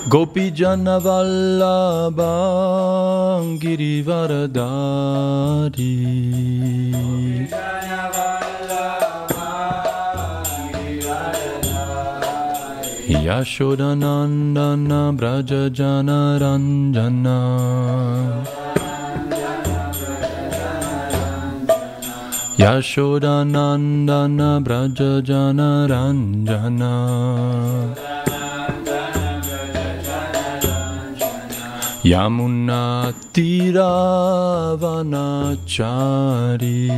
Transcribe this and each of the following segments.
Gopijana Vallabha Girivaradari Yashodanandana Braja Jana Ranjana Yashodanandana Braja Jana Ranjana Yamuna Tiravanachari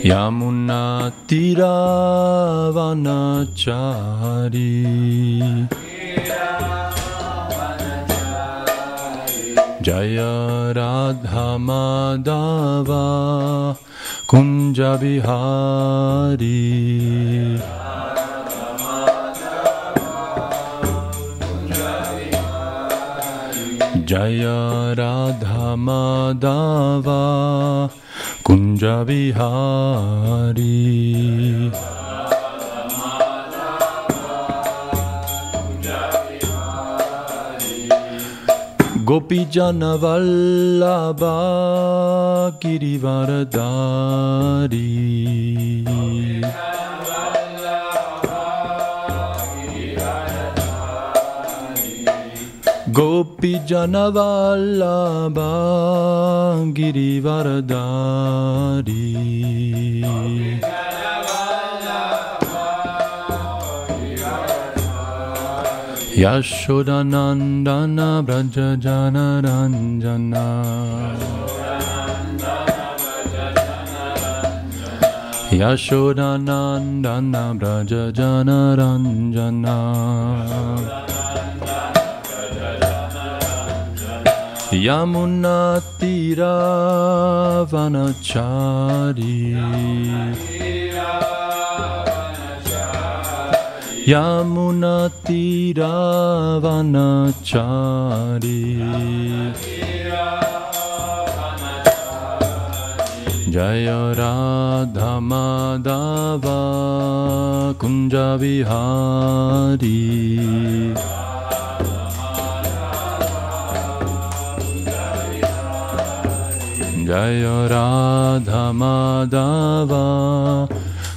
Yamuna Tiravanachari Jaya Radha Madhava Kunja Bihari Jaya Radha Madhava Kunja Bihari Gopijana Vallabha Girivaradari Gopijana Vallabha Girivaradari Yashodanandana Braja Jana Ranjana Yashodanandana Braja Jana Ranjana Yamuna Tiravanachari Yamuna Tiravanachari Jaya Radha Madhava Kunja Vihari Jaya Radha Madhava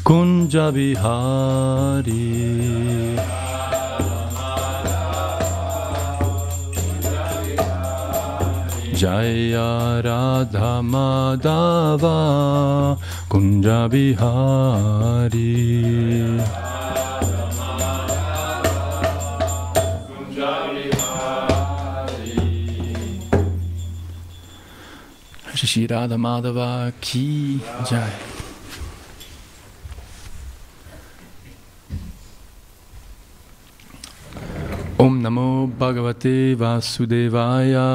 Kunja Bihari Jaya Radha Madhava Kunja Bihari Shri Radha Madhava Ki Jai. Om Namo Bhagavate Vasudevaya.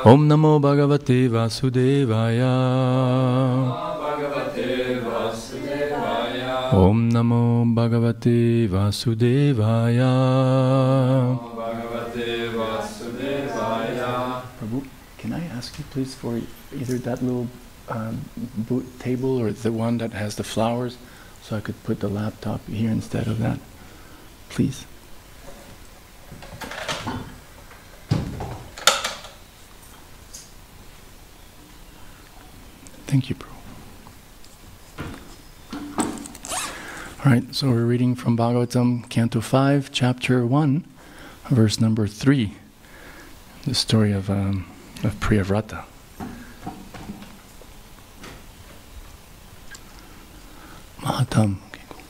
Om Namo Bhagavate Vasudevaya. Om Namo Bhagavate Vasudevaya. Prabhu, can I ask you please for either that little table or the one that has the flowers, so I could put the laptop here instead of that, please? Thank you, Prabhu. All right, so we're reading from Bhagavatam, Canto 5, Chapter 1, verse number 3. The story of Priyavrata. Mahatam. Okay, cool.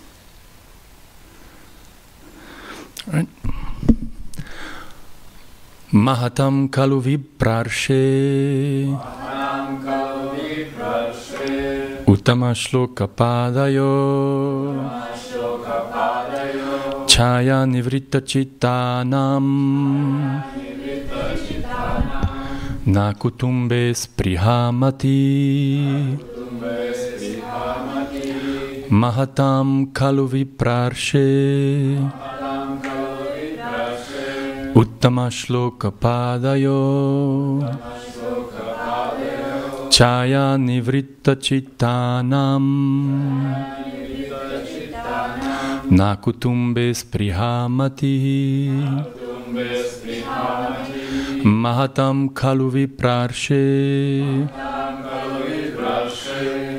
All right. Mahatam kalu viprarshe Uttama shloka padayo Chaya nivritta chittanam Na kutumbe sprihamati Mahatam kalu viprarshe Uttama shloka padayo Chaya nivritta chittanam nakutumbe sprihamati mahatam kalu viprarshe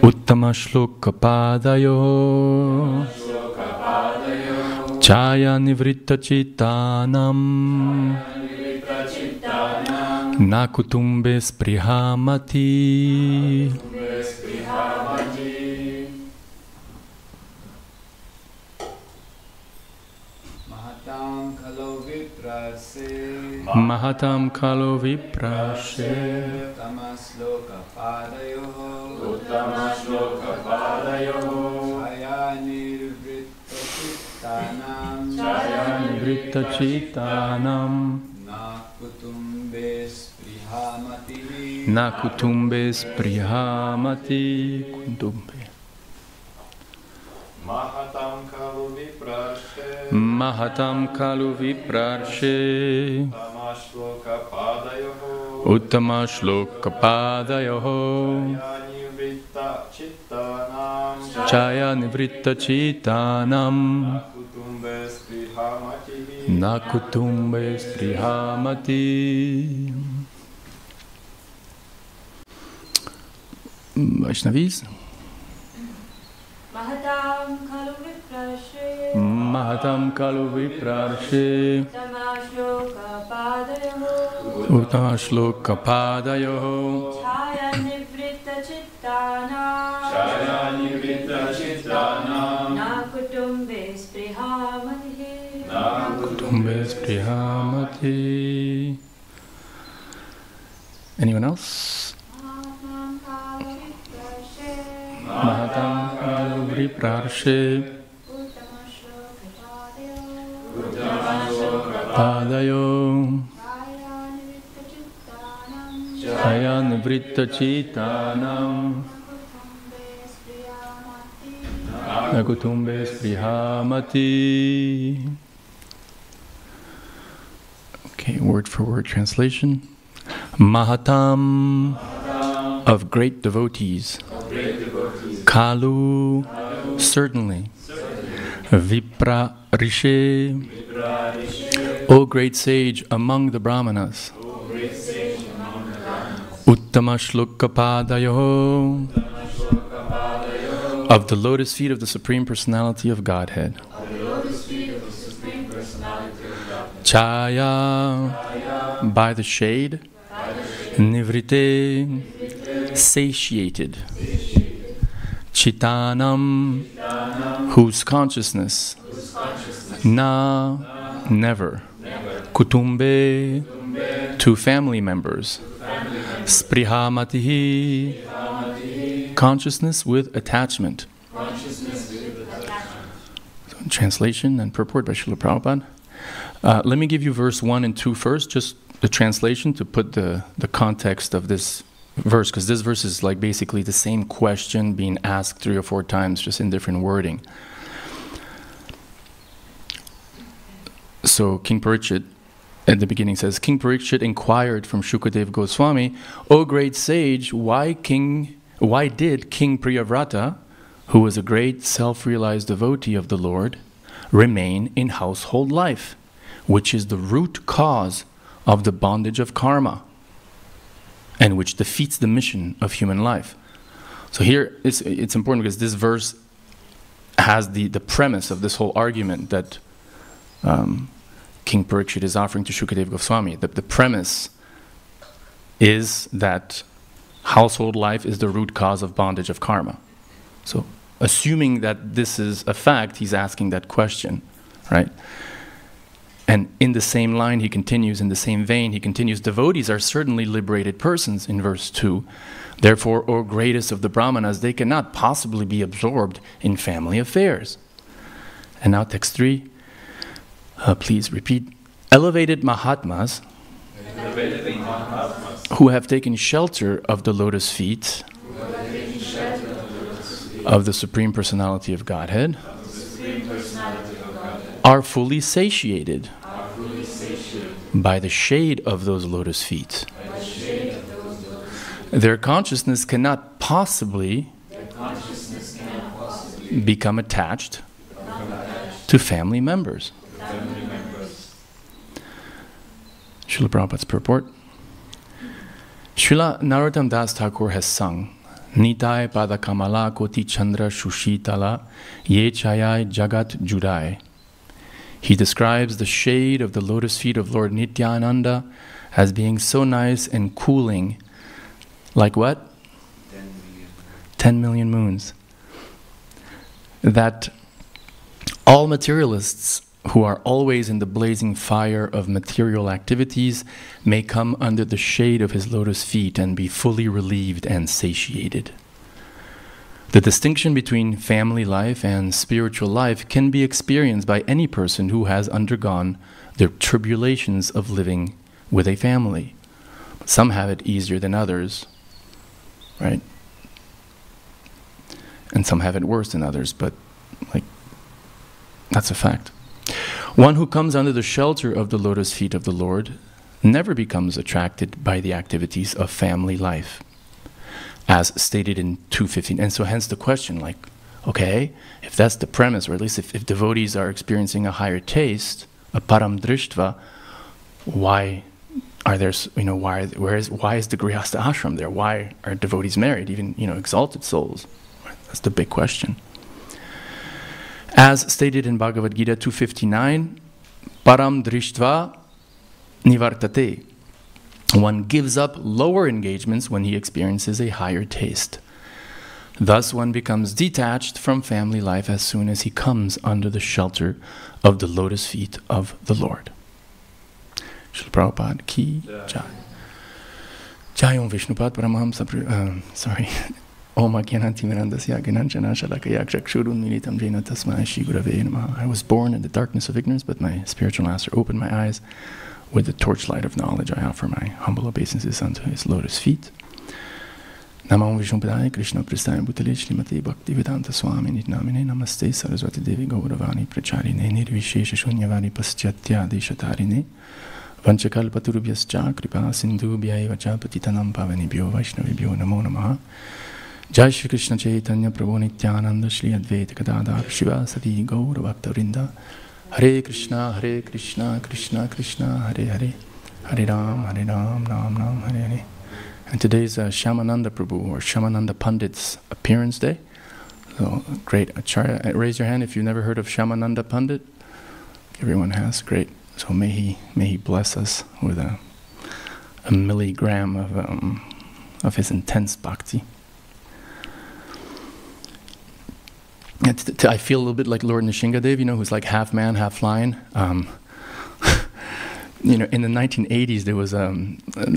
uttama shloka padayo chaya nivritta chittanam nakutumbe sprihamati. Mahatam kalo viprashe uttama shloka padayoho chaya nivritta chittanam nakutumbe sprihamati kuntumbe. Mahatam kalu viprarshe uttama shloka padayoho chaya nivritta chittanam nakutumbe sprihamati. Vaishnavis. Mahatam kalu viprarshe uttama shloka padayoho chaya nivritta chittanam nakutumbe sprihamati. Anyone else? Mahatam kalu viprarshe padayo chaya nivritta chittanam nakutumbe sprihamati. Okay, word for word translation. Mahatam, of great devotees. Kalu, certainly. Vipra Rishi, O great sage among the Brahmanas. Uttama Shloka Padayo, of the lotus feet of the Supreme Personality of Godhead. Chaya, by the shade. Nivrite, satiated. Chittanam, whose consciousness. Na, never. Kutumbe, to family members. Sprihamatihi, consciousness with attachment. Translation and purport by Srila Prabhupada. Let me give you verse 1 and 2 first, just the translation to put the context of this verse, because this verse is like basically the same question being asked 3 or 4 times, just in different wording. So King Parikshit at the beginning says, King Parikshit inquired from Shukadev Goswami, O great sage, why did King Priyavrata, who was a great self-realized devotee of the Lord, remain in household life, which is the root cause of the bondage of karma, and which defeats the mission of human life. So here it's important because this verse has the premise of this whole argument that King Parikshit is offering to Shukadev Goswami. The premise is that household life is the root cause of bondage of karma. So assuming that this is a fact, he's asking that question, right? And in the same line, he continues, in the same vein, he continues, devotees are certainly liberated persons in verse 2. Therefore, O greatest of the Brahmanas, they cannot possibly be absorbed in family affairs. And now text 3, please repeat. Elevated Mahatmas, who have taken shelter of the lotus feet of the Supreme Personality of Godhead, are fully satiated by the shade of those lotus feet. their consciousness cannot possibly become attached to family members. Srila Prabhupada's purport. Srila Narottam Das Thakur has sung, Nitai Pada Kamala Koti Chandra Shushitala Ye Chayai Jagat Judai. He describes the shade of the lotus feet of Lord Nityananda as being so nice and cooling, like what? 10 million moons. That all materialists who are always in the blazing fire of material activities may come under the shade of his lotus feet and be fully relieved and satiated. The distinction between family life and spiritual life can be experienced by any person who has undergone the tribulations of living with a family. Some have it easier than others, right? And some have it worse than others, but that's a fact. One who comes under the shelter of the lotus feet of the Lord never becomes attracted by the activities of family life, as stated in 2:15. And so hence the question, okay, if that's the premise, or at least if devotees are experiencing a higher taste, a param drishtva, why are there, why is the Grihastha ashram there? Why are devotees married, even, exalted souls? That's the big question. As stated in Bhagavad Gita 2:59, param drishtva nivartate. One gives up lower engagements when he experiences a higher taste. Thus one becomes detached from family life as soon as he comes under the shelter of the lotus feet of the Lord. Srila Prabhupada ki jai. Jai Om Vishnupad Paramahamsa. Sorry. Om Agyananti Mirandasya Gananjana Shalakaya Chakshurun Militam Jena Tasmai Shri Gurave Namaha. I was born in the darkness of ignorance, but my spiritual master opened my eyes with the torchlight of knowledge. I offer my humble obeisances unto his lotus feet. Namo Vishnupadaya Krishna Pristaya Bhutale Shrimate Bhaktivedanta Swami Nitnamine Namaste Saraswati Devi Gauravani Pracharine Nirvishesha Shunyavani Paschatya Deshatarine Vanchakalpaturubhyascha Kripa Sindhubhya Vacha Patitanam Pavanibhyo Vaishnavibhyo Namo Namaha. Jai Shri Krishna Chaitanya Prabhu Nityananda Shri Advaita Gadadhar Shiva Sati Gaura Bhaktarinda. Hare Krishna Krishna Krishna Hare Hare Hare Ram Ram Ram Hare Hare. And today's Shyamananda Prabhu or Shyamananda Pandit's appearance day. So great. Acharya, raise your hand if you've never heard of Shyamananda Pandit. Everyone has. Great. So may he bless us with a milligram of his intense bhakti. I feel a little bit like Lord Nishingadev, who's like half man, half lion. In the 1980s, there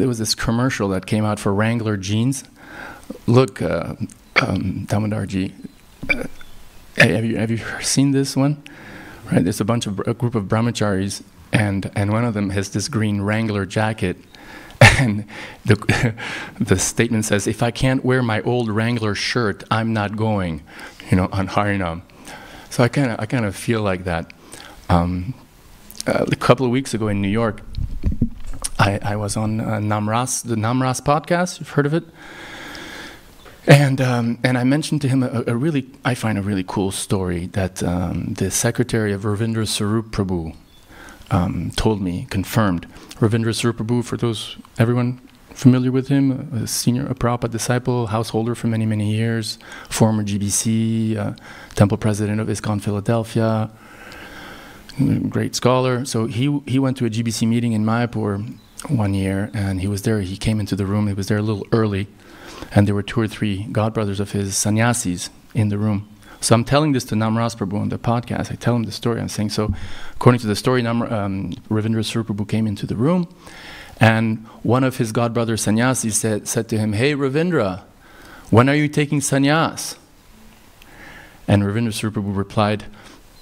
was this commercial that came out for Wrangler jeans. Look, Damodarji, have you seen this one? Right, there's a group of brahmacharis, and one of them has this green Wrangler jacket, and the statement says, "If I can't wear my old Wrangler shirt, I'm not going." On Harinam. So I kind of feel like that. A couple of weeks ago in New York, I was on the Namras podcast. You've heard of it? And I mentioned to him I find a really cool story that the secretary of Ravindra Sarup Prabhu told me, confirmed. Ravindra Sarup Prabhu, for everyone familiar with him, a Prabhupada disciple, householder for many, many years, former GBC, temple president of ISKCON Philadelphia, great scholar. So he went to a GBC meeting in Mayapur one year, and he was there. He came into the room. He was there a little early, and there were 2 or 3 godbrothers of his sannyasis in the room. So I'm telling this to Namras Prabhu on the podcast. I tell him the story. I'm saying, so according to the story, Ravindra Sarup Prabhu came into the room, and one of his godbrother sannyasis said to him, "Hey Ravindra, when are you taking sannyas?" And Ravindra Sarup Prabhu replied,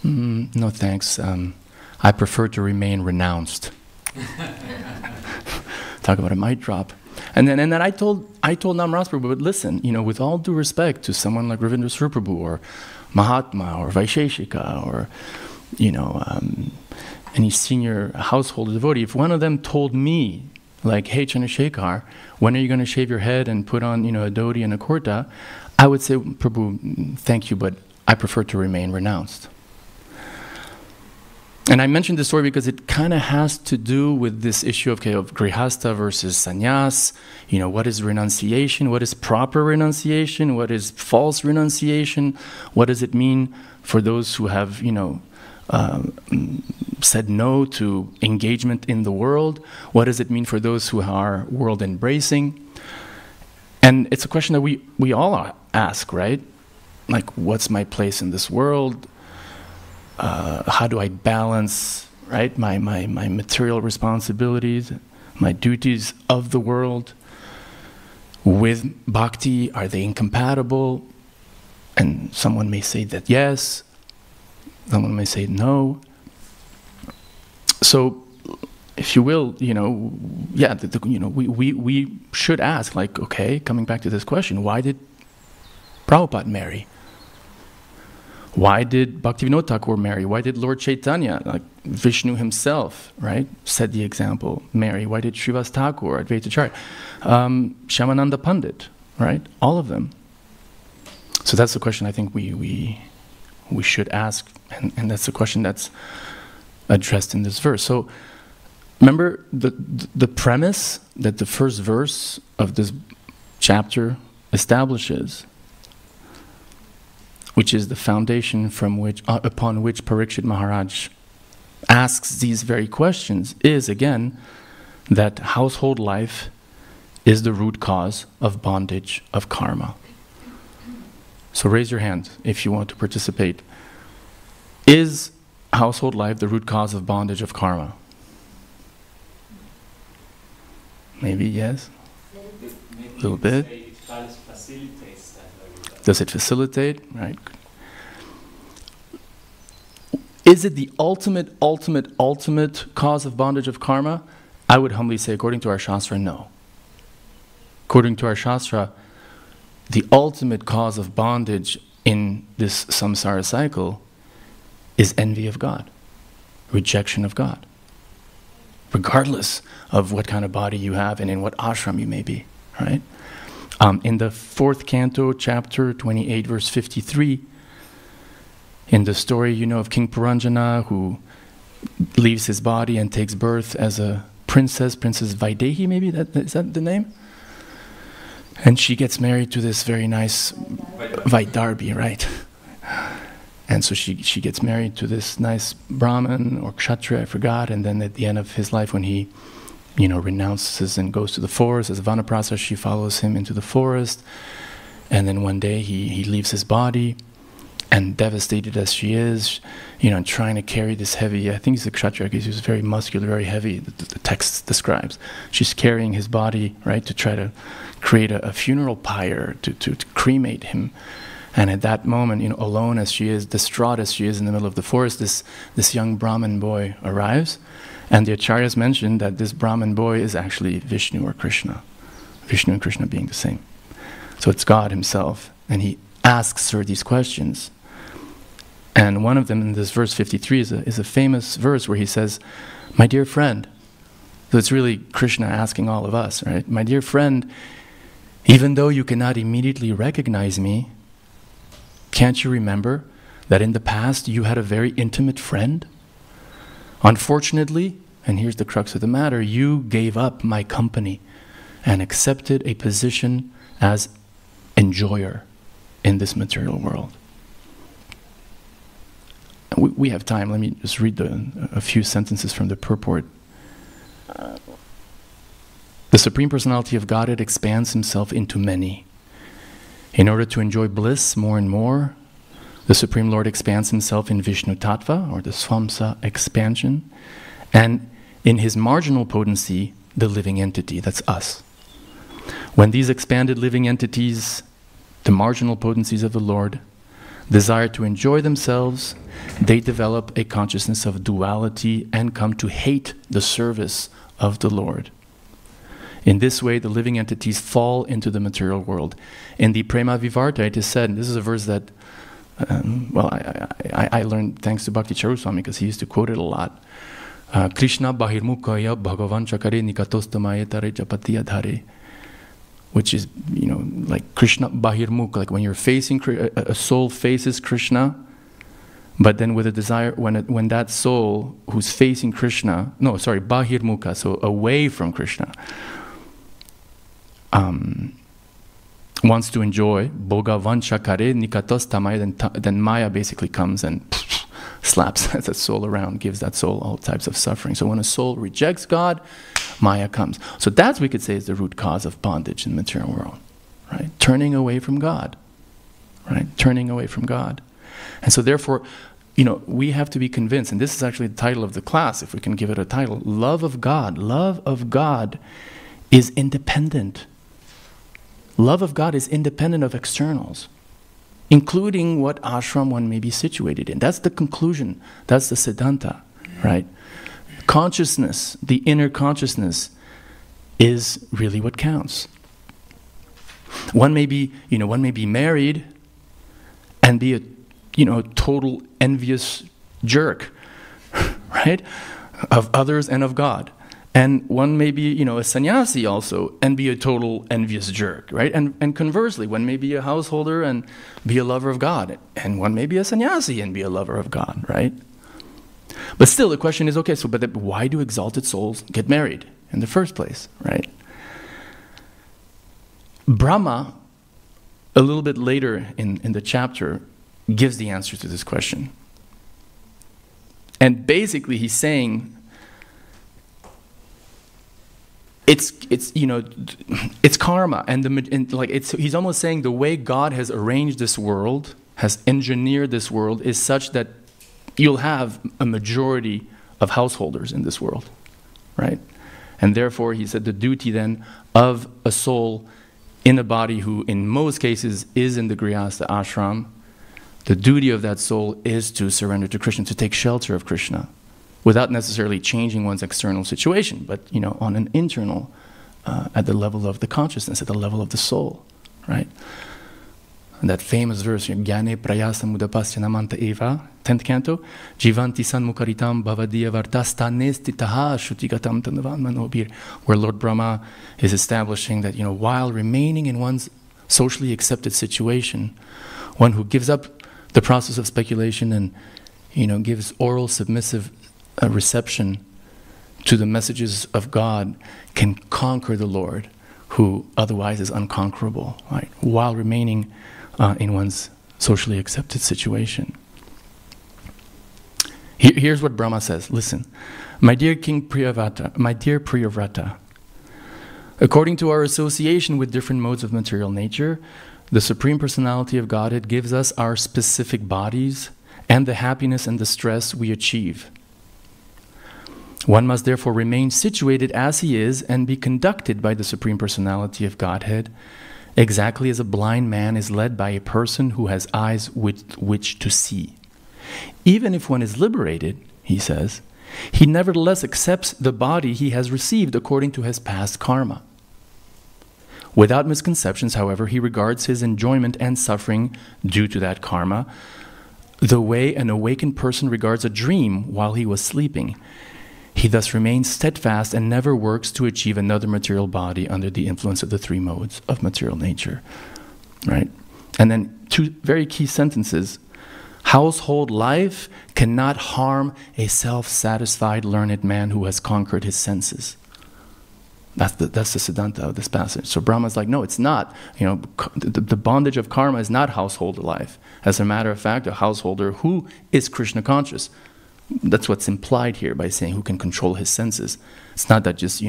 "No thanks, I prefer to remain renounced." Talk about a mic drop. And then I told Namras Prabhu, but listen, with all due respect to someone like Ravindra Sarup Prabhu or Mahatma or Vaisheshika or any senior householder devotee, if one of them told me like, hey, Chandasekhara, when are you going to shave your head and put on, a dhoti and a kurta? I would say, Prabhu, thank you, but I prefer to remain renounced. And I mentioned this story because it kind of has to do with this issue of grihastha versus sannyas. What is renunciation? What is proper renunciation? What is false renunciation? What does it mean for those who have, said no to engagement in the world? What does it mean for those who are world embracing? And it's a question that we all ask, right? Like, what's my place in this world? How do I balance, right, my material responsibilities, my duties of the world with bhakti? Are they incompatible? And someone may say that yes, someone may say no. So, if you will, we should ask, like, okay, coming back to this question, why did Prabhupada marry? Why did Bhaktivinoda Thakur marry? Why did Lord Chaitanya, like Vishnu himself, right, set the example, marry? Why did Srivas Thakur, Advaitacharya, Shyamananda Pandit, right? All of them. So that's the question I think we should ask, and that's the question that's addressed in this verse. So remember the premise that the first verse of this chapter establishes, which is the foundation upon which Parikshit Maharaj asks these very questions, is again that household life is the root cause of bondage of karma. So raise your hand if you want to participate. Is household life the root cause of bondage of karma? Maybe yes. A little bit. Does it facilitate? Right. Is it the ultimate cause of bondage of karma? I would humbly say, according to our Shastra, no. According to our Shastra, the ultimate cause of bondage in this samsara cycle is envy of God, rejection of God, regardless of what kind of body you have and in what ashram you may be, right? In the 4th canto, chapter 28, verse 53, in the story, of King Puranjana, who leaves his body and takes birth as a Princess Vaidehi, maybe, is that the name? And she gets married to this very nice Vaidarbhi, right? And so she gets married to this nice Brahmin or Kshatriya, I forgot, and then at the end of his life when he renounces and goes to the forest as Vanaprastha, she follows him into the forest. And then one day he leaves his body, and devastated as she is, trying to carry this heavy, I think he's a Kshatriya because he was very muscular, very heavy, the text describes. She's carrying his body, right, to try to create a funeral pyre, to cremate him. And at that moment, alone as she is, distraught as she is in the middle of the forest, this young Brahmin boy arrives. And the acharyas mentioned that this Brahmin boy is actually Vishnu or Krishna. Vishnu and Krishna being the same. So it's God himself. And he asks her these questions. And one of them in this verse 53 is a famous verse where he says, my dear friend. So it's really Krishna asking all of us, right? My dear friend, even though you cannot immediately recognize me, can't you remember that in the past you had a very intimate friend? Unfortunately, and here's the crux of the matter, you gave up my company and accepted a position as enjoyer in this material world. We have time. Let me just read a few sentences from the purport. The Supreme Personality of Godhead expands himself into many. In order to enjoy bliss more and more, the Supreme Lord expands himself in Vishnu Tattva, or the Swamsa expansion, and in his marginal potency, the living entity, that's us. When these expanded living entities, the marginal potencies of the Lord, desire to enjoy themselves, they develop a consciousness of duality and come to hate the service of the Lord. In this way, the living entities fall into the material world. In the Prema Vivarta, it is said, and this is a verse that, I learned thanks to Bhakti Charuswami because he used to quote it a lot. Krishna bahirmukaya bhagavan chakare nikatostamaye tare japati adhare, which is, like Krishna bahirmukha, like when you're facing, a soul faces Krishna, but then with a desire, when that soul who's facing Krishna, bahirmukha, so away from Krishna, wants to enjoy bhogavan chakare nikatostamaye, then Maya basically comes and slaps that soul around, gives that soul all types of suffering. So when a soul rejects God, Maya comes. So that's, we could say, is the root cause of bondage in the material world, right? Turning away from God, right? Turning away from God. And so therefore, we have to be convinced, and this is actually the title of the class, if we can give it a title, love of God. Love of God is independent. Love of God is independent of externals, including what ashram one may be situated in. That's the conclusion. That's the Siddhanta, right? Consciousness, the inner consciousness, is really what counts. One may be married and be a, total envious jerk, right? Of others and of God. And one may be, a sannyasi also and be a total envious jerk, right? And conversely, one may be a householder and be a lover of God. And one may be a sannyasi and be a lover of God, right? But still, the question is, okay, but why do exalted souls get married in the first place, right? Brahma, a little bit later in the chapter, gives the answer to this question. And basically, he's saying, it's karma, he's almost saying the way God has arranged this world, has engineered this world, is such that you'll have a majority of householders in this world, right? And therefore, he said, the duty then of a soul in a body who, in most cases, is in the Grihastha ashram, the duty of that soul is to surrender to Krishna, to take shelter of Krishna, without necessarily changing one's external situation, but on an internal, at the level of the consciousness, at the level of the soul, right? And that famous verse, Jnane prayasa mudapasya namanta eva, 10th canto, Jivanti san mukaritam bhavadiya vartastanesti taha shutigatam tanavan manobir, where Lord Brahma is establishing that, while remaining in one's socially accepted situation, one who gives up the process of speculation and, gives oral submissive reception to the messages of God can conquer the Lord, who otherwise is unconquerable, right? While remaining in one's socially accepted situation. Here's what Brahma says. Listen, my dear King Priyavrata, my dear Priyavrata, according to our association with different modes of material nature, the Supreme Personality of Godhead gives us our specific bodies and the happiness and the stress we achieve. One must therefore remain situated as he is and be conducted by the Supreme Personality of Godhead, exactly as a blind man is led by a person who has eyes with which to see. Even if one is liberated, he says, he nevertheless accepts the body he has received according to his past karma. Without misconceptions, however, he regards his enjoyment and suffering due to that karma the way an awakened person regards a dream while he was sleeping. He thus remains steadfast and never works to achieve another material body under the influence of the three modes of material nature. Right? And then two very key sentences. Household life cannot harm a self-satisfied, learned man who has conquered his senses. That's the Siddhanta of this passage. So Brahma's like, no, it's not. The bondage of karma is not household life. As a matter of fact, a householder who is Krishna conscious, that's what's implied here by saying who can control his senses. It's not that just,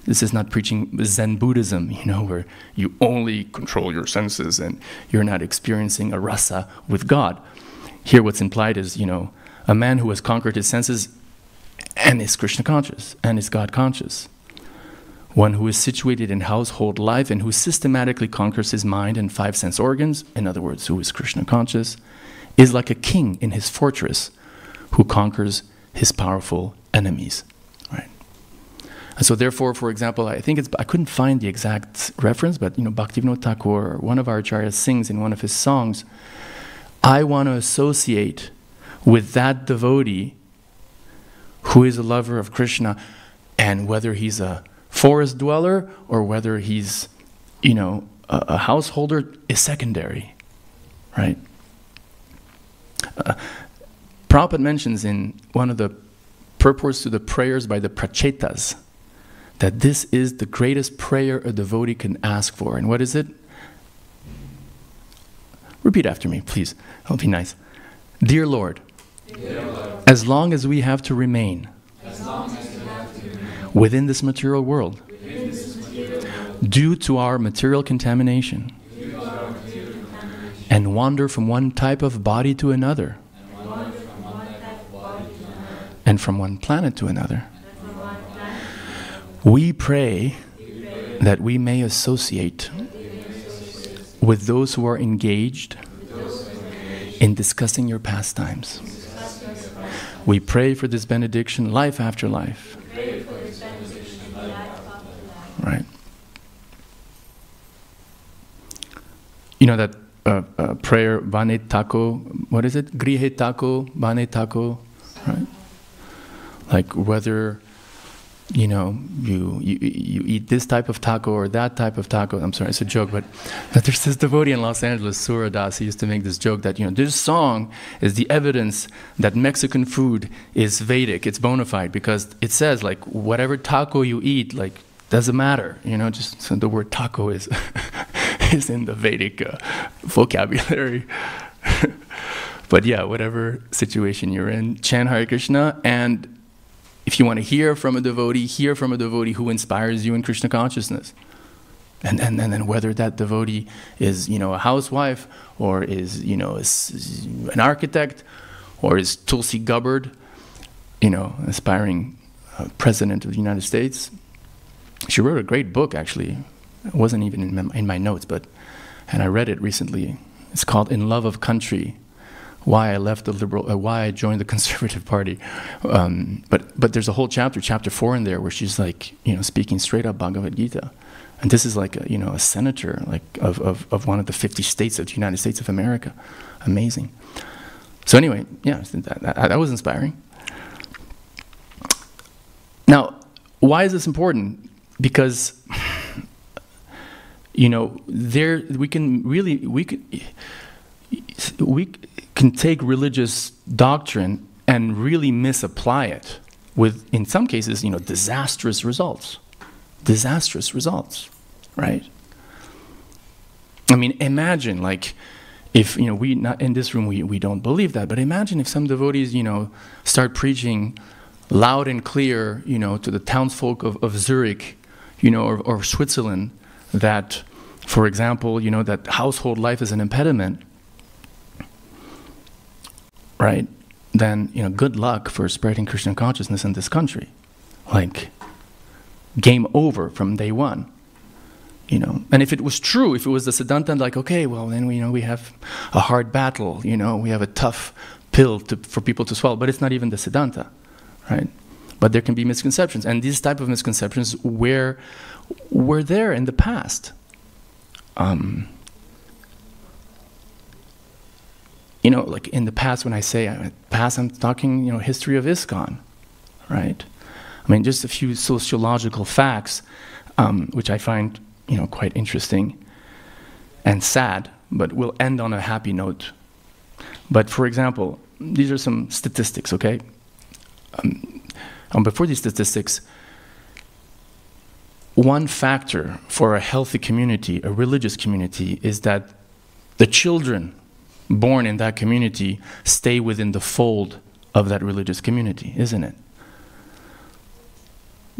this is not preaching Zen Buddhism, where you only control your senses and you're not experiencing a rasa with God. Here what's implied is, a man who has conquered his senses and is Krishna conscious and is God conscious. One who is situated in household life and who systematically conquers his mind and 5 sense organs, in other words, who is Krishna conscious, is like a king in his fortress who conquers his powerful enemies. Right? And so therefore, for example, I couldn't find the exact reference, but Bhaktivinoda Thakur, one of our acharyas, sings in one of his songs, I want to associate with that devotee who is a lover of Krishna, and whether he's a forest dweller or whether he's, a householder is secondary, right? Prabhupada mentions in one of the purports to the prayers by the Prachetas that this is the greatest prayer a devotee can ask for. And what is it? Repeat after me, please. That'll be nice. Dear Lord, as long as we have to remain within this material world, due to our material contamination, and wander from one type of body to another, and from one planet to another, we pray that we may associate with those who are engaged in discussing your pastimes. We pray for this benediction life after life. Right. You know that prayer, Bane Tako, what is it? Grihe Tako, Bane Tako, right? Like whether, you eat this type of taco or that type of taco. I'm sorry, it's a joke, but there's this devotee in Los Angeles, Surya Das, he used to make this joke that, this song is the evidence that Mexican food is Vedic, it's bona fide, because it says, like, whatever taco you eat, like, doesn't matter, just so the word taco is, is in the Vedic vocabulary. But yeah, whatever situation you're in, chant Hare Krishna, and if you want to hear from a devotee who inspires you in Krishna consciousness. And then whether that devotee is, a housewife, or is, is an architect, or is Tulsi Gabbard, aspiring president of the United States. She wrote a great book, actually. It wasn't even in my notes, and I read it recently. It's called In Love of Country. Why I left the liberal, why I joined the Conservative Party, but there's a whole chapter 4 in there, where she's like, speaking straight up Bhagavad Gita, and this is like a senator, like of one of the 50 states of the United States of America. Amazing. So anyway, yeah, that was inspiring. Now, why is this important? Because we can take religious doctrine and really misapply it with, in some cases, disastrous results. Disastrous results, right? I mean, imagine, like, if, we, not in this room, we don't believe that, but imagine if some devotees, start preaching loud and clear, to the townsfolk of Zurich, or Switzerland, that, for example, that household life is an impediment, right? Then, good luck for spreading Krishna consciousness in this country. Like, game over from day one. And if it was true, if it was the Siddhanta, like, okay, well, then we have a hard battle, we have a tough pill for people to swallow, but it's not even the Siddhanta, right? But there can be misconceptions, and these type of misconceptions were there in the past. Like in the past, when I say past, I'm talking, history of ISKCON, right? I mean, just a few sociological facts, which I find, quite interesting and sad, but we'll end on a happy note. But for example, these are some statistics, okay? Before these statistics, one factor for a healthy community, a religious community, is that the children born in that community stay within the fold of that religious community, isn't it?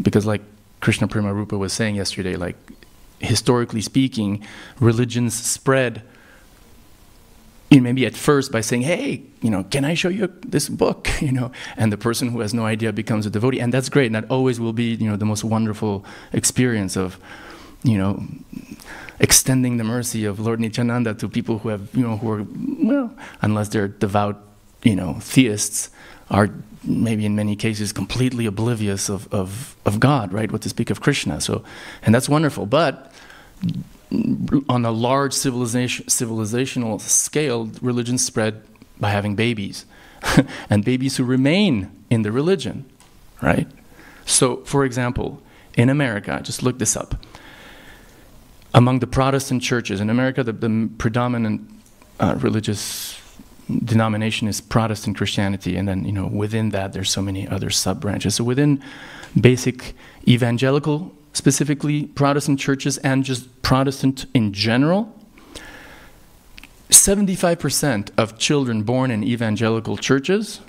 Because like Krishna Prema Rupa was saying yesterday, like, historically speaking, religions spread, maybe at first by saying, hey, can I show you this book, and the person who has no idea becomes a devotee, and that's great, and that always will be, the most wonderful experience of, extending the mercy of Lord Nityananda to people who have, who are, well, unless they're devout, theists, are maybe in many cases completely oblivious of God, right? What to speak of Krishna. So, and that's wonderful. But on a large civilizational scale, religion spread by having babies, and babies who remain in the religion, right? So, for example, in America, just look this up. Among the Protestant churches in America, the predominant religious denomination is Protestant Christianity, and then, you know, within that there's so many other sub-branches. So within basic evangelical, specifically Protestant churches, and just Protestant in general, 75% of children born in evangelical churches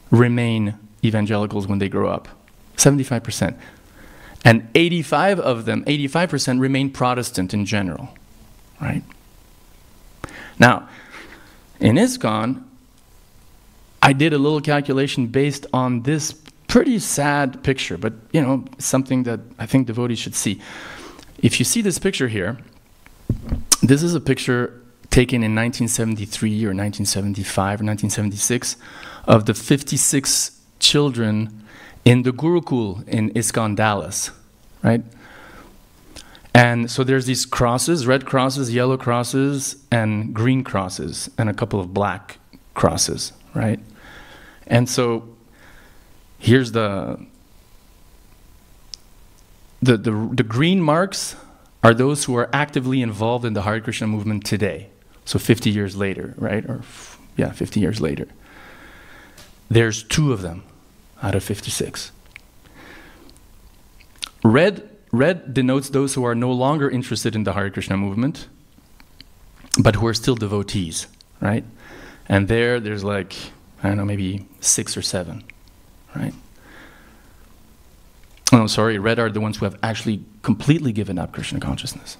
remain evangelicals when they grow up. 75%. And 85% remain Protestant in general, right? Now, in ISKCON, I did a little calculation based on this pretty sad picture, but, you know, something that I think devotees should see. If you see this picture here, this is a picture taken in 1973 or 1975 or 1976 of the 56 children in the Gurukul in ISKCON Dallas, right? And so there's these crosses, red crosses, yellow crosses, and green crosses, and a couple of black crosses, right? And so here's the green marks are those who are actively involved in the Hare Krishna movement today. So 50 years later, right? Or yeah, 50 years later. There's 2 of them out of 56. Red denotes those who are no longer interested in the Hare Krishna movement, but who are still devotees, right? And there's like, I don't know, maybe 6 or 7, right? Oh, no, sorry, red are the ones who have actually completely given up Krishna consciousness.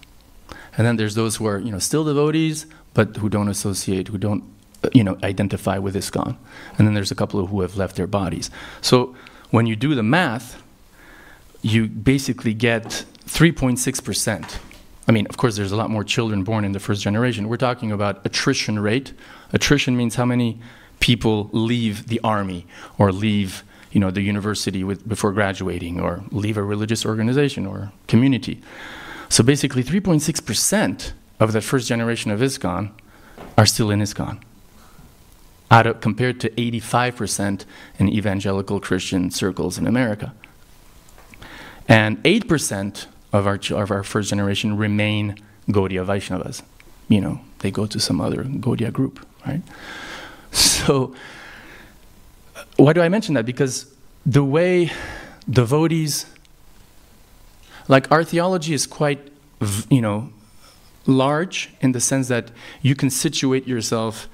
And then there's those who are, you know, still devotees, but who don't associate, who don't, you know, identify with ISKCON. And then there's a couple who have left their bodies. So when you do the math, you basically get 3.6%. I mean, of course, there's a lot more children born in the first generation. We're talking about attrition rate. Attrition means how many people leave the army or leave, you know, the university before graduating, or leave a religious organization or community. So basically 3.6% of that first generation of ISKCON are still in ISKCON, compared to 85% in evangelical Christian circles in America. And 8% of our first generation remain Gaudiya Vaishnavas. You know, they go to some other Gaudiya group, right? So why do I mention that? Because the way devotees, like, our theology is quite, you know, large in the sense that you can situate yourself,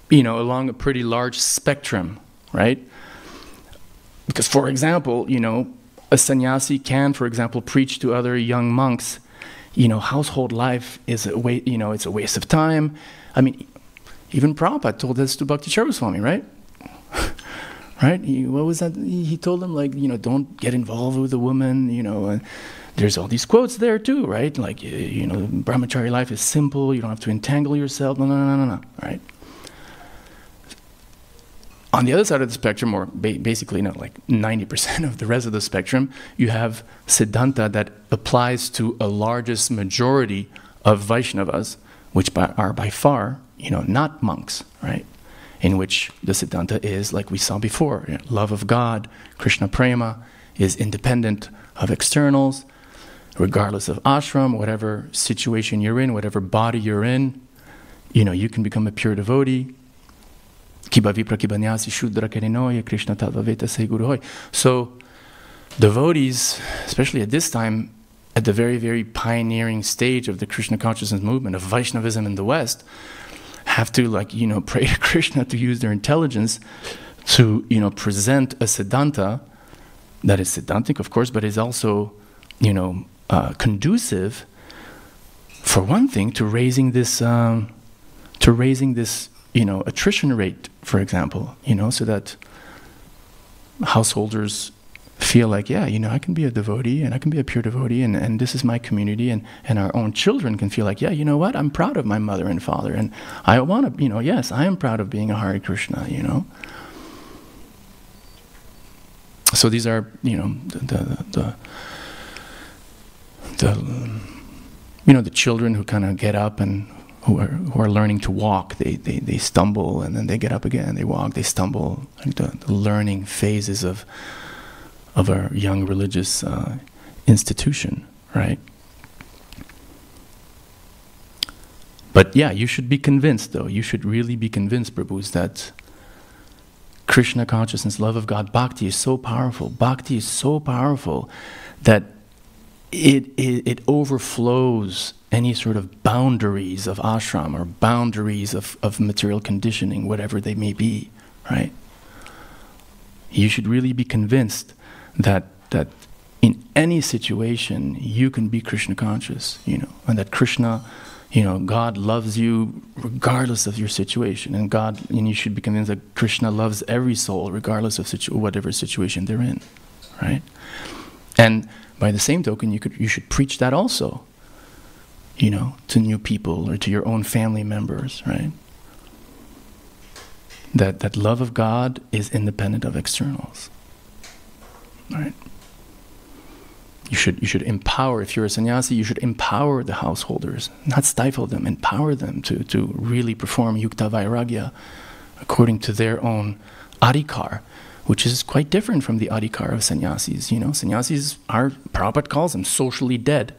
you know, along a pretty large spectrum, right? Because, for example, you know, a sannyasi can, for example, preach to other young monks, you know, household life is a you know, it's a waste of time. I mean, even Prabhupada told this to Bhakti Swami, right? Right? What was that? He told them, like, you know, don't get involved with a woman, you know. And there's all these quotes there too, right? Like, you know, brahmachari life is simple. You don't have to entangle yourself. No, right? On the other side of the spectrum, or basically, you know, like 90% of the rest of the spectrum, you have Siddhanta that applies to a largest majority of Vaishnavas, which are by far, you know, not monks, right? In which the Siddhanta is, like we saw before, you know, love of God, Krishna Prema, is independent of externals, regardless of ashram, whatever situation you're in, whatever body you're in, you know, you can become a pure devotee. So devotees, especially at this time, at the very, very pioneering stage of the Krishna consciousness movement, of Vaishnavism in the West, have to, like, you know, pray to Krishna to use their intelligence to, you know, present a Siddhanta that is Siddhantic, of course, but is also, you know, conducive, for one thing, to raising this, you know, attrition rate, for example, you know, so that householders feel like, yeah, you know, I can be a devotee, and I can be a pure devotee, and this is my community, and our own children can feel like, yeah, you know what, I'm proud of my mother and father, and I want to, you know, yes, I am proud of being a Hare Krishna, you know. So these are, you know, you know, the children who kind of get up and who are learning to walk. They stumble, and then they get up again, they walk, they stumble, like the learning phases of a young religious institution, right? But yeah, you should be convinced, though. You should really be convinced, Prabhus, that Krishna consciousness, love of God, bhakti is so powerful. Bhakti is so powerful that it overflows any sort of boundaries of ashram or boundaries of material conditioning, whatever they may be, right? You should really be convinced that in any situation you can be Krishna conscious, and that Krishna, God loves you regardless of your situation, and you should be convinced that Krishna loves every soul regardless of whatever situation they're in, right? And by the same token, you should preach that also, to new people or to your own family members, right? That love of God is independent of externals, right? You should empower, if you're a sannyasi, you should empower the householders, not stifle them, empower them to really perform yukta vairagya according to their own adhikar, which is quite different from the adhikar of sannyasis. Sannyasis are, Prabhupada calls them socially dead,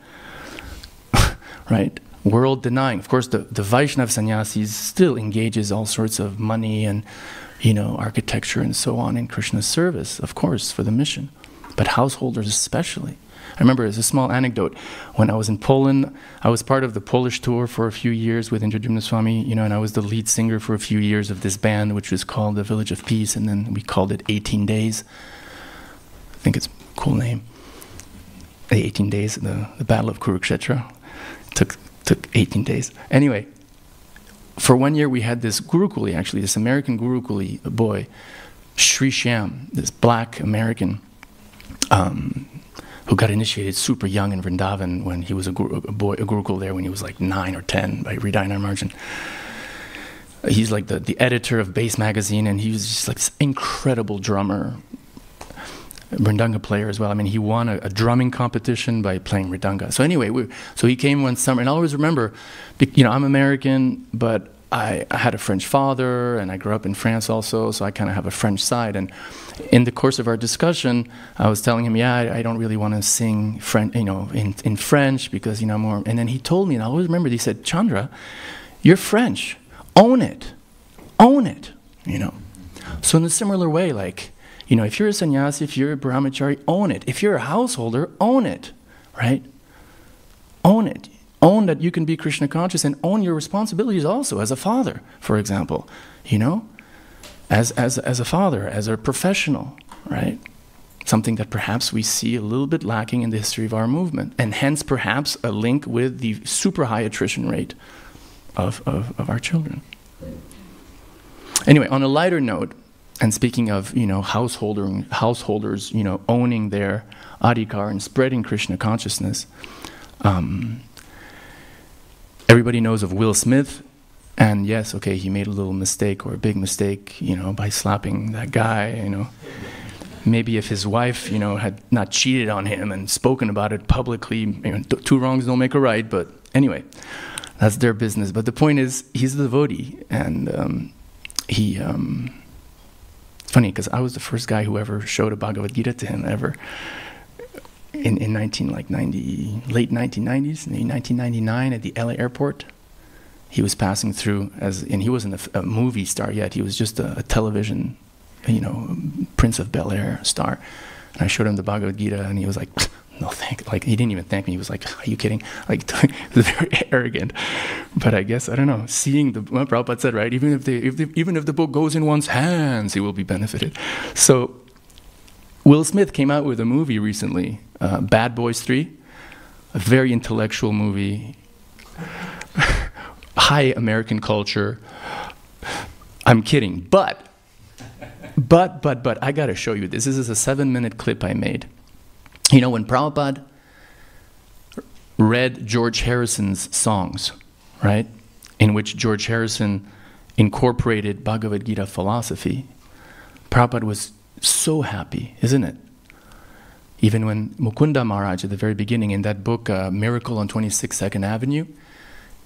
right? World denying. Of course, the Vaishnava sannyasis still engages all sorts of money and, architecture and so on in Krishna's service, of course, for the mission. But householders especially. I remember, as a small anecdote, when I was in Poland, I was part of the Polish tour for a few years with Indradyumna Swami, and I was the lead singer for a few years of this band, which was called the Village of Peace, and then we called it 18 Days. I think it's a cool name. The 18 Days, the Battle of Kurukshetra. Took 18 days. Anyway, for 1 year we had this Gurukuli, actually, this American Gurukuli boy, Sri Shyam, this black American, who got initiated super young in Vrindavan when he was a Gurukul there when he was like 9 or 10 by Hridayanath Marjan. He's like the editor of Bass magazine, and he was just like this incredible drummer, Mridanga player as well. I mean, he won a drumming competition by playing Mridanga. So anyway, so he came one summer, and I always remember, I'm American, but I had a French father, and I grew up in France also, so I kind of have a French side. And in the course of our discussion, I was telling him, I don't really want to sing French, in French because, more. And then he told me, and I always remember, he said, Chandra, you're French. Own it. Own it. So in a similar way, like, if you're a sannyasi, if you're a brahmachari, own it. If you're a householder, own it, right? Own it. Own that you can be Krishna conscious, and own your responsibilities also as a father, for example, as a father, as a professional, right? Something that perhaps we see a little bit lacking in the history of our movement, and hence perhaps a link with the super high attrition rate of our children. Anyway, on a lighter note, and speaking of, householders, owning their adhikar and spreading Krishna consciousness, everybody knows of Will Smith, and yes, okay, he made a little mistake or a big mistake, by slapping that guy, Maybe if his wife, had not cheated on him and spoken about it publicly, two wrongs don't make a right, but anyway, that's their business. But the point is, he's a devotee, and it's funny, because I was the first guy who ever showed a Bhagavad Gita to him ever. In late 1990s, in 1999 at the LA airport. He was passing through, and he wasn't a movie star yet. He was just a television, Prince of Bel-Air star. And I showed him the Bhagavad Gita, and he was like, no thank, like he didn't even thank me. He was like, are you kidding? Like, he was very arrogant. But I guess, I don't know, seeing what Prabhupada said, right? Even if the book goes in one's hands, he will be benefited. So Will Smith came out with a movie recently, Bad Boys 3, a very intellectual movie, high American culture. I'm kidding, but I gotta show you this. This is a 7-minute clip I made. When Prabhupada read George Harrison's songs, right, in which George Harrison incorporated Bhagavad Gita philosophy, Prabhupada was so happy, isn't it? Even when Mukunda Maharaj, at the very beginning, in that book, Miracle on 26 Second Avenue,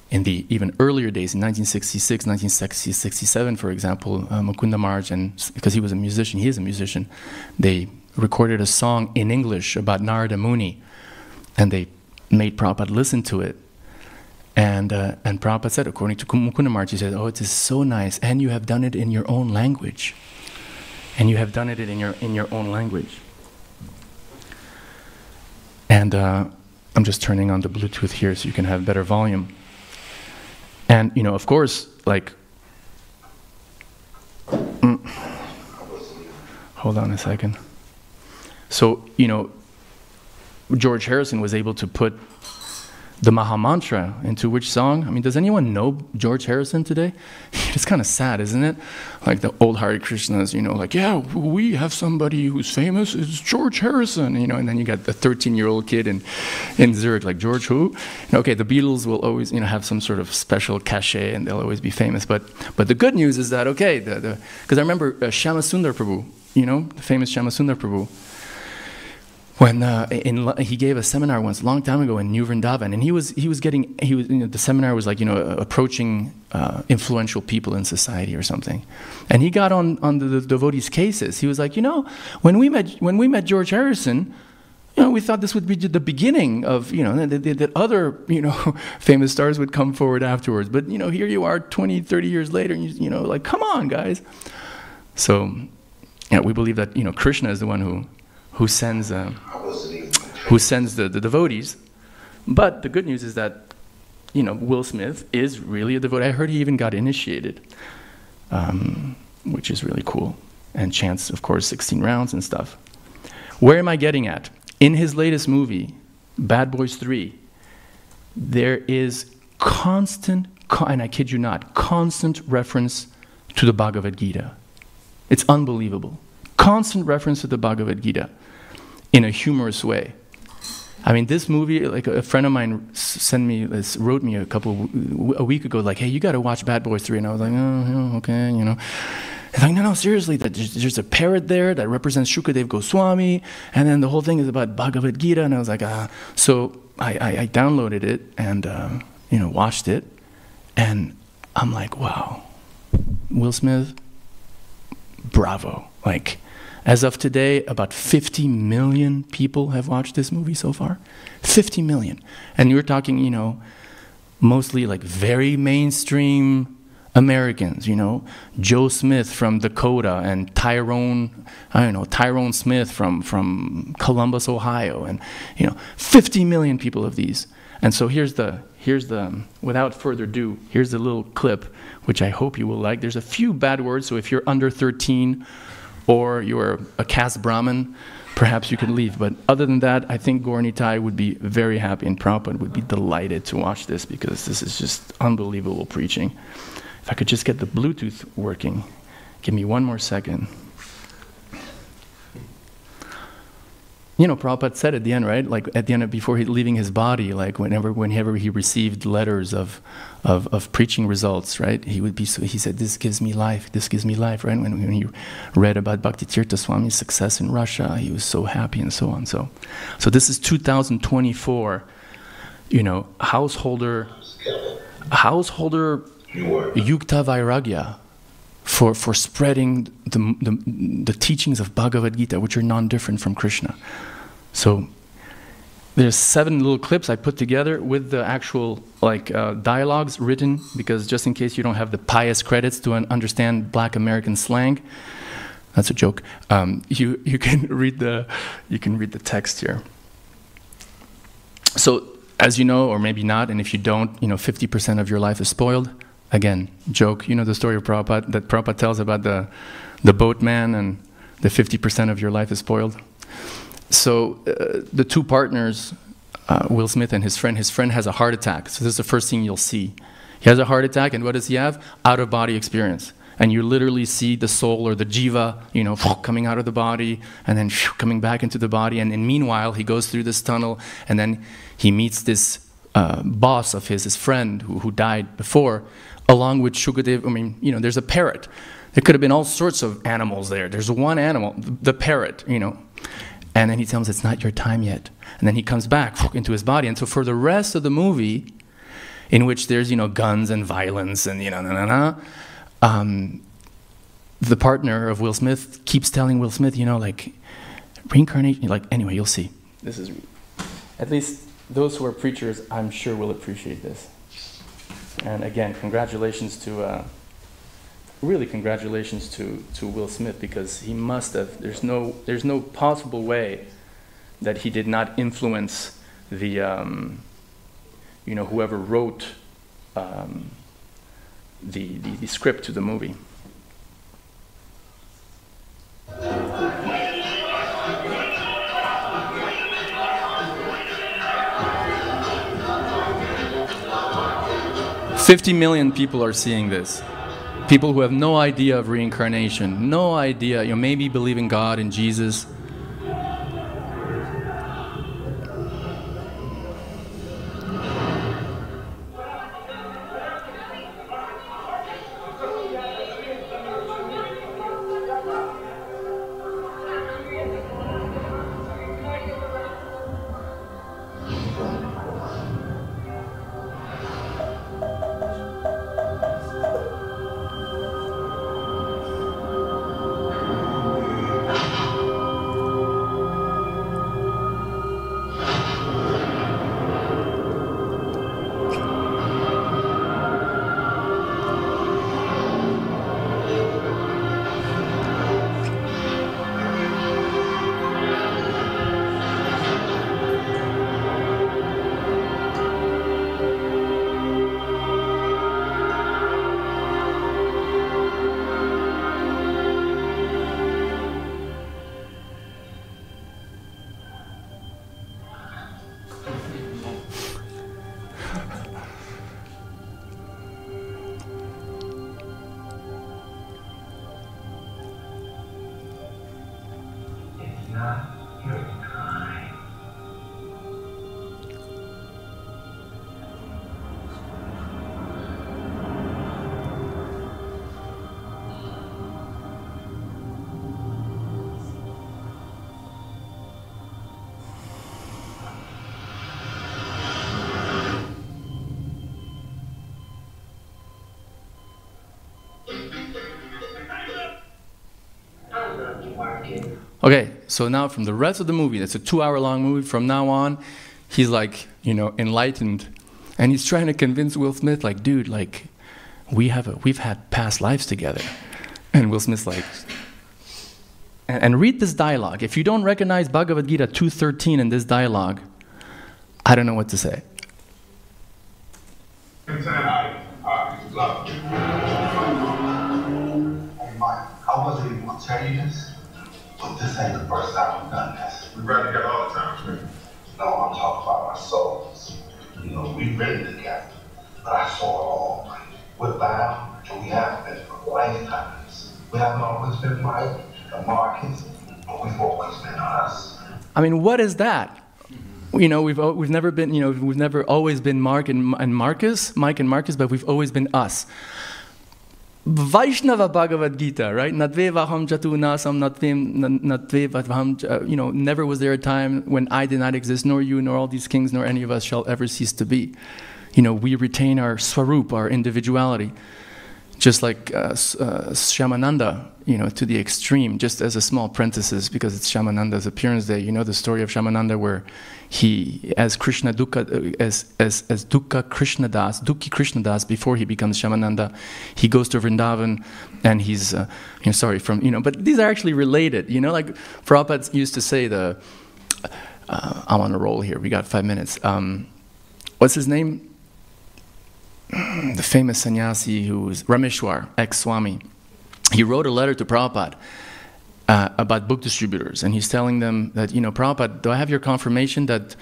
in the even earlier days, in 1966, 1967, for example, Mukunda Maharaj, and because he was a musician, he is a musician, they recorded a song in English about Narada Muni, and they made Prabhupada listen to it. And Prabhupada said, according to Mukunda Maharaj, he said, oh, it is so nice, and you have done it in your own language. And you have done it in your own language. And I'm just turning on the Bluetooth here so you can have better volume. And, you know, of course, like, hold on a second. So, you know, George Harrison was able to put the Maha Mantra into which song? I mean, does anyone know George Harrison today? It's kind of sad, isn't it? Like the old Hare Krishnas, you know, like, yeah, we have somebody who's famous, it's George Harrison, you know, and then you got the 13-year-old kid in Zurich, like, George who? Okay, the Beatles will always, you know, have some sort of special cachet and they'll always be famous, but the good news is that, okay, because I remember Shyamasundar Prabhu, you know, the famous Shyamasundar Prabhu, when he gave a seminar once a long time ago in New Vrindavan, and he was you know, the seminar was like, you know, approaching influential people in society or something, and he got on the devotees' cases. He was like, you know, when we met George Harrison, you know, we thought this would be the beginning of, you know, that other, you know, famous stars would come forward afterwards, but you know, here you are 20, 30 years later, and you know, like, come on, guys. So, yeah, we believe that, you know, Krishna is the one who sends the devotees. But the good news is that, you know, Will Smith is really a devotee. I heard he even got initiated, which is really cool. And chants, of course, 16 rounds and stuff. Where am I getting at? In his latest movie, Bad Boys 3, there is constant, and I kid you not, constant reference to the Bhagavad Gita. It's unbelievable. Constant reference to the Bhagavad Gita in a humorous way. I mean, this movie, like a friend of mine wrote me a week ago, like, hey, you got to watch Bad Boys 3. And I was like, oh, okay, you know. And like, no, seriously, there's a parrot there that represents Shukadev Goswami, and then the whole thing is about Bhagavad Gita. And I was like, so I downloaded it and, you know, watched it. And I'm like, wow, Will Smith, bravo. Like, as of today, about 50 million people have watched this movie so far. 50 million. And you're talking, you know, mostly like very mainstream Americans, you know, Joe Smith from Dakota and Tyrone Smith from Columbus, Ohio, and, you know, 50 million people of these. And so here's the, without further ado, here's the little clip, which I hope you will like. There's a few bad words, so if you're under 13 or you're a caste Brahmin, perhaps you can leave. But other than that, I think Gaura-Nitai would be very happy, and Prabhupada would be delighted to watch this, because this is just unbelievable preaching. If I could just get the Bluetooth working. Give me one more second. You know, Prabhupada said at the end, right? Like at the end, before leaving his body, like whenever he received letters of preaching results, right? He said, this gives me life, right? When he read about Bhakti Tirtha Swami's success in Russia, he was so happy and so on. So this is 2024, you know, householder yukta vairagya for spreading the teachings of Bhagavad Gita, which are non-different from Krishna. So there's 7 little clips I put together with the actual dialogues written, because just in case you don't have the pious credits to understand Black American slang, that's a joke. You can read the text here. So as you know, or maybe not, and if you don't, you know, 50% of your life is spoiled. Again, joke. You know the story of Prabhupada that Prabhupada tells about the boatman and the 50% of your life is spoiled. So the two partners, Will Smith and his friend has a heart attack. So this is the first thing you'll see. He has a heart attack, and what does he have? Out-of-body experience. And you literally see the soul, or the jiva, you know, coming out of the body and then coming back into the body. And meanwhile, he goes through this tunnel, and then he meets this boss of his friend who died before, along with Shukadev. I mean, you know, there's a parrot. There could have been all sorts of animals there. There's one animal, the parrot, you know. And then he tells him, it's not your time yet. And then he comes back into his body. And so for the rest of the movie, in which there's, you know, guns and violence and, you know, the partner of Will Smith keeps telling Will Smith, you know, like, reincarnation, like, anyway, you'll see. This is, at least those who are preachers, I'm sure will appreciate this. And again, congratulations to, really congratulations to Will Smith, because he must have, there's no possible way that he did not influence the, whoever wrote the script to the movie. $50 million people are seeing this. People who have no idea of reincarnation, no idea, maybe believe in God and Jesus. Okay, so now from the rest of the movie, it's a 2-hour-long movie, from now on, he's like, enlightened. And he's trying to convince Will Smith, like, dude, like, we've had past lives together. And Will Smith's like, and read this dialogue. If you don't recognize Bhagavad Gita 2:13 in this dialogue, I don't know what to say. Hey Mike, I wasn't even going to tell you this, but this ain't the first time we've done this. We've done it all the time. No, I'm talking about our souls. We've been together, but I saw it all. We're bound, and we have been for lifetimes. We haven't always been Mike and Marcus, but we've always been us. I mean, what is that? We've never been, we've never always been Mike and Marcus, but we've always been us. Vaishnava Bhagavad Gita, right? Natvevaham jatu nasam natvevaham, never was there a time when I did not exist, nor you, nor all these kings, nor any of us shall ever cease to be. We retain our swarup, our individuality. Just like Shyamananda, to the extreme, just as a small parenthesis, because it's Shyamananda's appearance day. The story of Shyamananda, where he, as Krishna Dukkha, as Dukkha Krishnadas, Dukhi Krishnadas, before he becomes Shyamananda, he goes to Vrindavan, and he's, but these are actually related. Like Prabhupada used to say, I'm on a roll here. We got 5 minutes. What's his name? The famous sannyasi who's Rameshwar, ex-Swami. He wrote a letter to Prabhupada about book distributors, and he's telling them that, Prabhupada, do I have your confirmation that,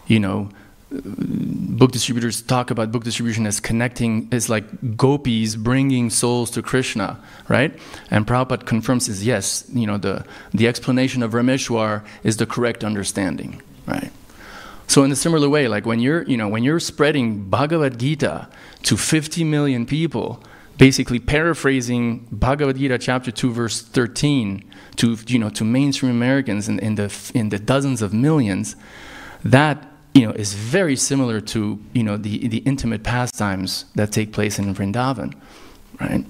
book distributors talk about book distribution as connecting, as like gopis bringing souls to Krishna, right? And Prabhupada confirms is yes, the explanation of Rameshwar is the correct understanding, right? So in a similar way, like when you're spreading Bhagavad Gita to 50 million people, basically paraphrasing Bhagavad Gita chapter 2 verse 13 to mainstream Americans in the dozens of millions, that is very similar to the intimate pastimes that take place in Vrindavan, right?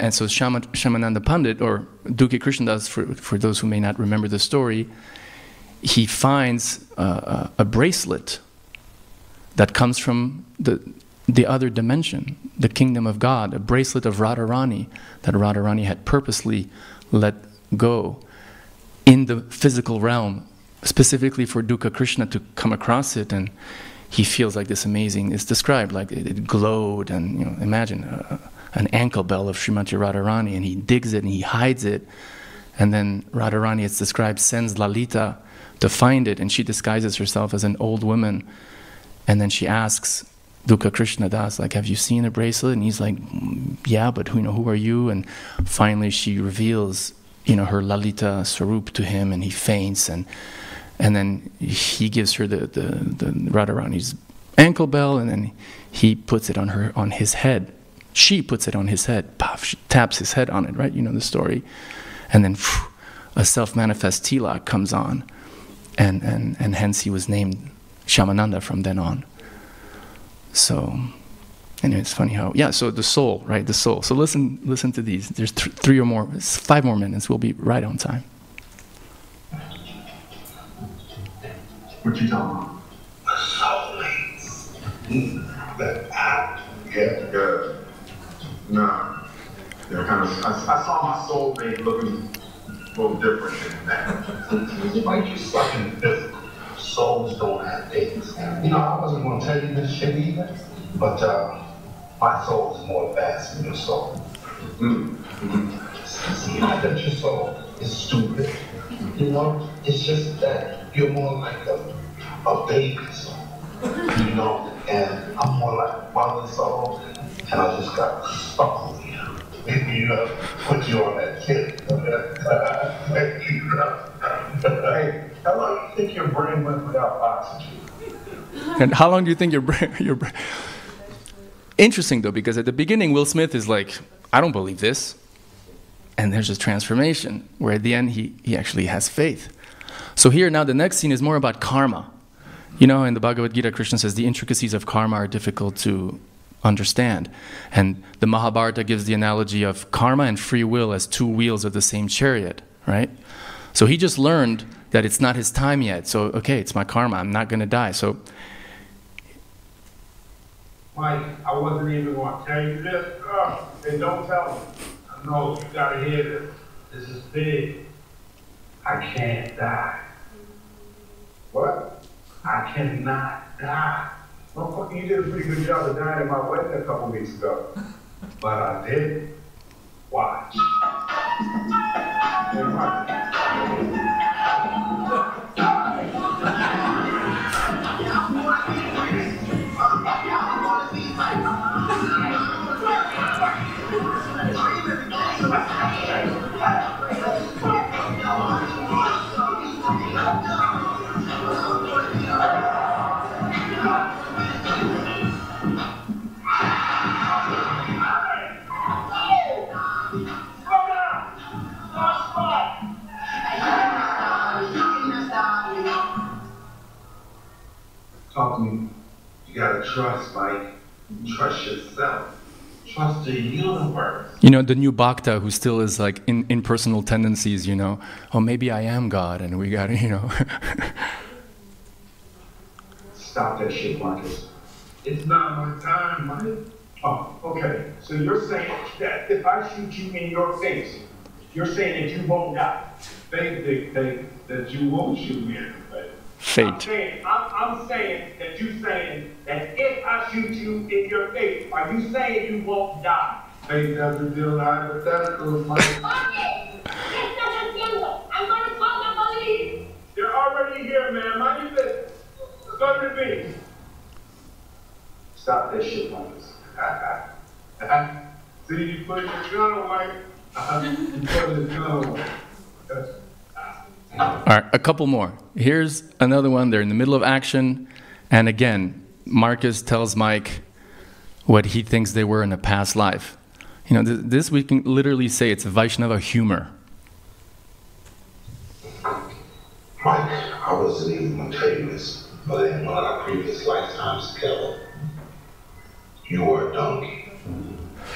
And so Shamananda Pandit, or Dukhi Krishnadas, for those who may not remember the story, he finds a bracelet that comes from the other dimension, the kingdom of God, a bracelet of Radharani that Radharani had purposely let go in the physical realm, specifically for Dukha Krishna to come across it, and he feels like this amazing, it's described like it glowed, and imagine an ankle bell of Srimati Radharani, and he digs it and he hides it, and then Radharani, it's described, sends Lalita to find it, and she disguises herself as an old woman, and then she asks Dukha Krishna Das, like, have you seen a bracelet? And he's like, yeah, but who are you? And finally she reveals, her Lalita Swarup to him, and he faints, and then he gives her the Radharani's ankle bell, and then he puts it on his head. She puts it on his head. Puff, she taps his head on it, right? You know the story. And then a self-manifest tilak comes on, and hence he was named Shamananda from then on. So, anyway, it's funny how, so the soul, right, the soul. So listen to these. There's 5 more minutes. We'll be right on time. What you talking about? The soulmates. Yeah. Nah. I saw my soulmate looking a little different than that. Why you sucking physical? Souls don't have dates. I wasn't going to tell you this shit either, but my soul is more advanced than your soul. See, not that your soul is stupid. It's just that you're more like a baby soul. And I'm more like mother soul, and I just got stuck on you. Maybe put you on that kid. Hey, how long do you think your brain went without oxygen? And how long do you think your brain... Interesting, though, because at the beginning, Will Smith is like, I don't believe this. And there's this transformation, where at the end, he actually has faith. So here, now, the next scene is more about karma. In the Bhagavad Gita, Krishna says the intricacies of karma are difficult to understand. And the Mahabharata gives the analogy of karma and free will as 2 wheels of the same chariot, right? So he just learned that it's not his time yet. So, okay, it's my karma. I'm not going to die. So, Mike, I wasn't even going to tell you this. Hey, don't tell me. I know you got to hear this. This is big. I can't die. What? I cannot die. Well, you did a pretty good job of dying at my wedding a couple weeks ago. But I did. Watch. Hey, Mike. Talk to me. You gotta trust, Mike. Trust yourself. Trust the universe. The new Bhakta who still is like in impersonal tendencies, oh, maybe I am God, and we got to, Stop that shit, Marcus. It's not my time, Mike. Oh, okay. So you're saying that if I shoot you in your face, you're saying that you won't die. They dictate that you won't shoot me in the face. Fate. I'm saying that you're saying that if I shoot you in your face, are you saying you won't die? Fate doesn't deal in hypotheticals, Mike. Oye, ¿qué estás haciendo? I'm going to call the police. They're already here, man. Mind your business. Go to the beach. Stop that shit, Marcus. See, you put your gun away. You put your gun away. All right, a couple more. Here's another one. They're in the middle of action. And again, Marcus tells Mike what he thinks they were in a past life. This we can literally say it's Vaishnava humor. Mike, I wasn't even going to tell you this, but in one of our previous lifetimes together, you were a donkey.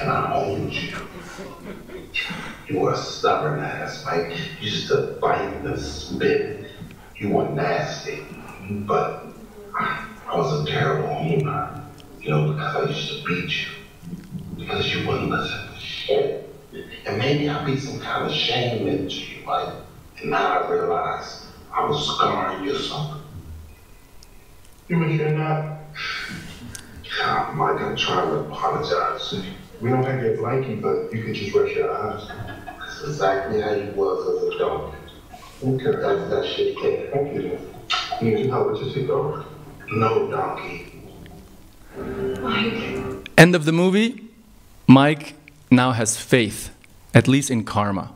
and I owned you. You were a stubborn ass, Mike. You used to bite and spit. You were nasty, but I was a terrible owner. You know, because I used to beat you. Because you wouldn't listen to shit. And maybe I beat some kind of shame into you, Mike. And now I realize I was scarring you or something. You mean you're not? God, Mike, I'm trying to apologize. We don't have to like you, but you could just rest your eyes. That's exactly how you was as a donkey. Okay. That's that shit came. Thank you. You need some help with your cigar? No, donkey. Mike. End of the movie. Mike now has faith, at least in karma.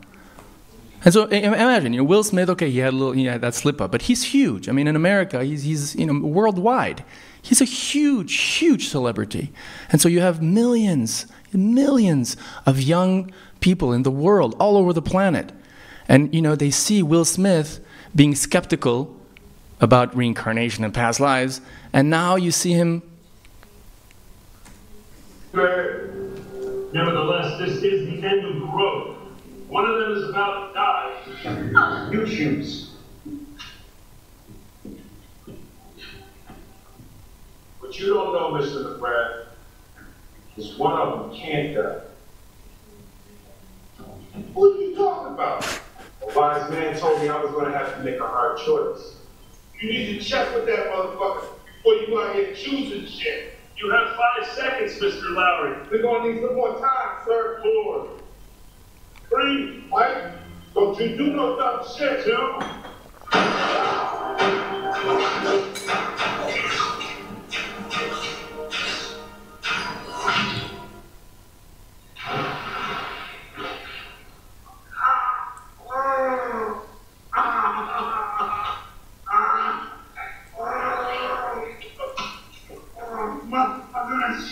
And so imagine, Will Smith. Okay, he had that slip up, but he's huge. I mean, in America, he's worldwide. He's a huge, huge celebrity, and so you have millions of young people in the world, all over the planet, and they see Will Smith being skeptical about reincarnation and past lives, and now you see him. Nevertheless, this is the end of the road. One of them is about to die. You choose. What you don't know, Mr. McBride, is one of them can't die. What are you talking about? A wise man told me I was going to have to make a hard choice. You need to check with that motherfucker before you go out here choosing shit. You have 5 seconds, Mr. Lowry. We're going to need some more time, sir. 4, 3, Mike. Don't you do no dumb shit, Jim.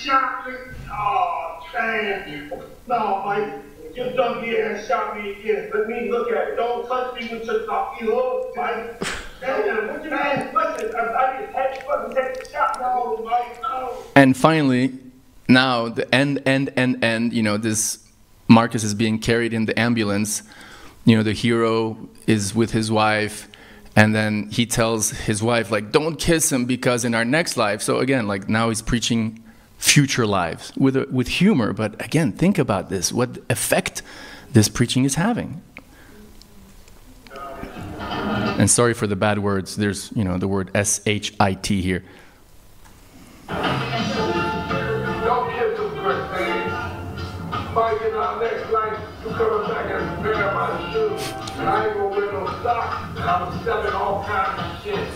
Shot me. Oh, damn. No, Mike. Your donkey ass shot me again. Let me look at it. Don't touch me with your donkey hook, Mike. Damn, what you mean? Listen, I just had to fucking take the shot. No, Mike, no. And finally, now the end, this Marcus is being carried in the ambulance. The hero is with his wife, and then he tells his wife, don't kiss him because in our next life. So again, now he's preaching future lives with humor, but again, think about this, what effect this preaching is having. And sorry for the bad words, there's the word S-H-I-T here. Don't kiss him, Christine. Mike, in our next life, you coming back as a pair of my shoes, and I ain't gonna wear no socks, and I'm stepping all kinds of shit.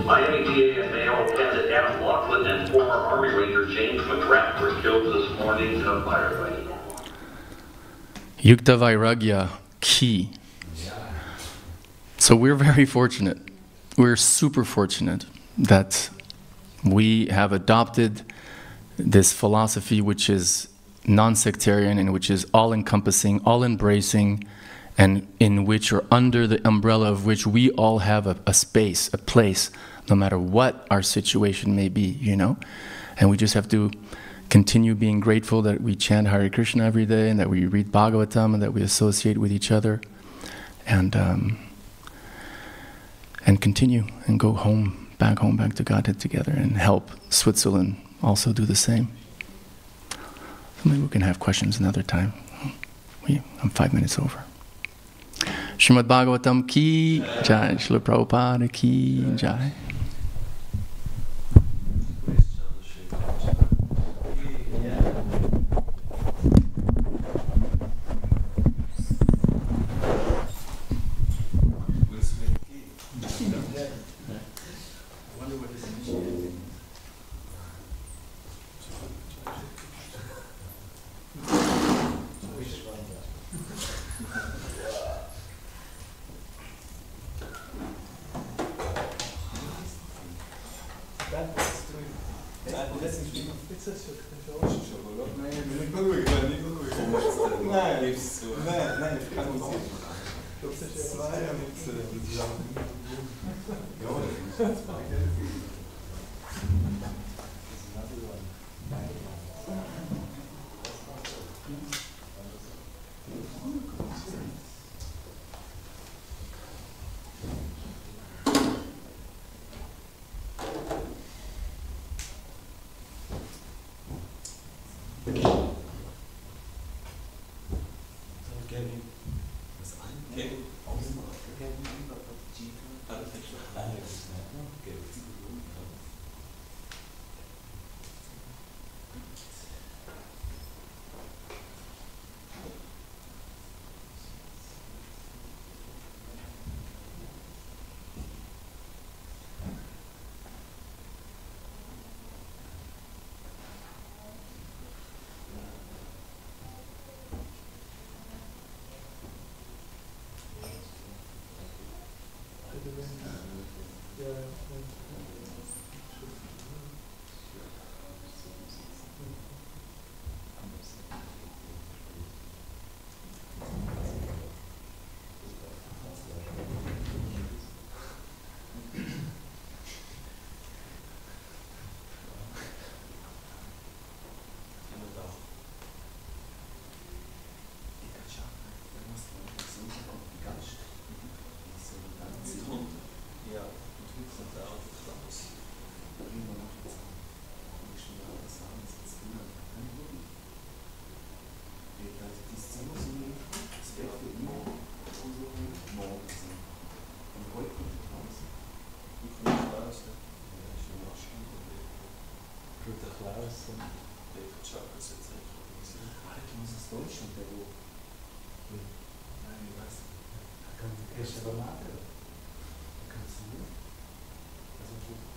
Miami DA and Mayo attended Adam Laughlin and former Army Ranger James McGrath were killed this morning in a firefight. Yukta Vairagya, key. So we're very fortunate. We're super fortunate that we have adopted this philosophy which is non-sectarian and which is all-encompassing, all-embracing, and in which, or under the umbrella of which, we all have a space, a place, no matter what our situation may be, And we just have to continue being grateful that we chant Hare Krishna every day, and that we read Bhagavatam, and that we associate with each other, and continue and go home, back to Godhead together, and help Switzerland also do the same. So maybe we can have questions another time. I'm 5 minutes over. Srimad Bhagavatam ki jai, Srila Prabhupada ki jai. Kevin. Was ein? Kevin. Ausmachen. Kevin. Alex. Kannst du nicht? Also